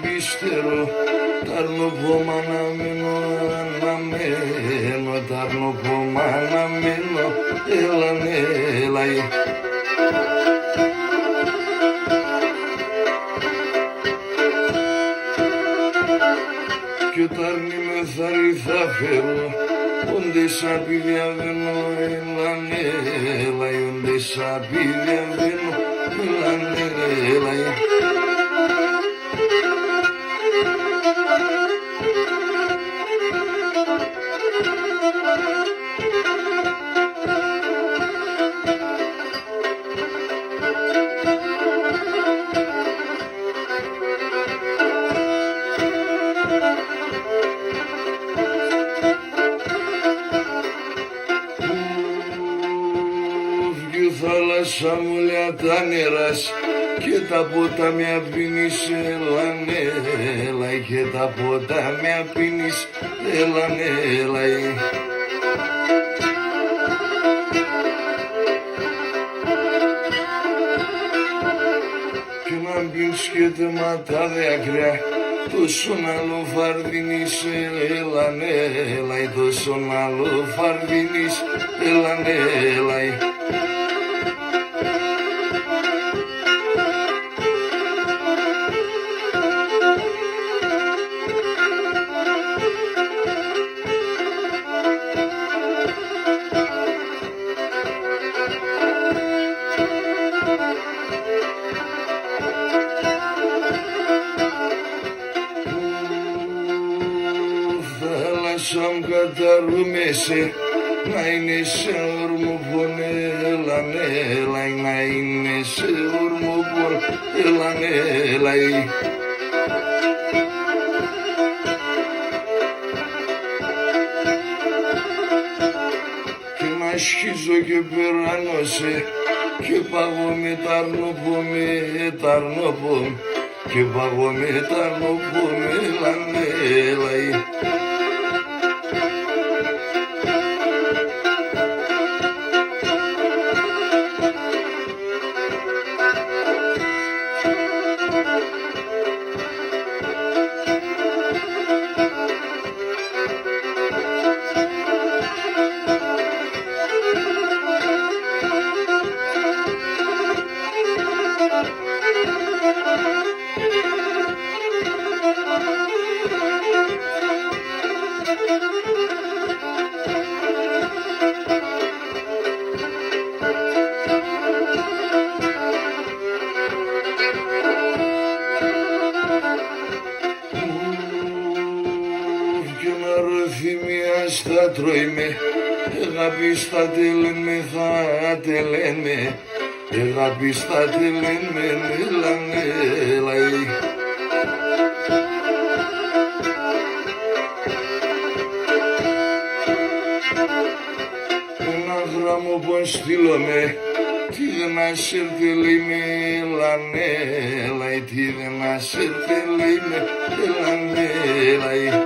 πίστερο, ταρνοπόμα αναμένω, ταρνοπόμα αναμένω, έλανε, έλαει. Κι όταν είμαι θαρή θα φέρω, όντε σαπί διαβαίνω, έλανε, έλαει, όντε σαπί διαβαίνω, έλανε, έλαει. Θάλασσα μου λέει τα νεράς και τα ποτάμια πίνεις, έλανε, έλαει, και τα ποτάμια πίνεις, έλανε, έλαει. Και να πίνεις και τεμάτα δάκρυα, τόσον άλλο φαρδίνεις, έλανε, έλαει, τόσον άλλο φαρδίνεις, έλανε, έλαει. Θάλασσα μου καταρρούμεσαι, να είναι σε ορμοπον, έλανε, έλαει, να είναι σε ορμοπον, έλανε, έλαει. Και να σχίζω και περάνωσε, και παγώ με ταρνοπον, ταρνοπον, και παγώ με ταρνοπον, έλανε, έλαει. Στα τρώμε, αγάπη στα τελένμε, θα τελένμε, αγάπη στα τελένμε, έλανε, έλαει. Ένα γράμμο πως στείλομαι, τι δεν ας έρθε λέει με, έλανε, έλαει, τι δεν ας έρθε λέει με, έλανε, έλαει.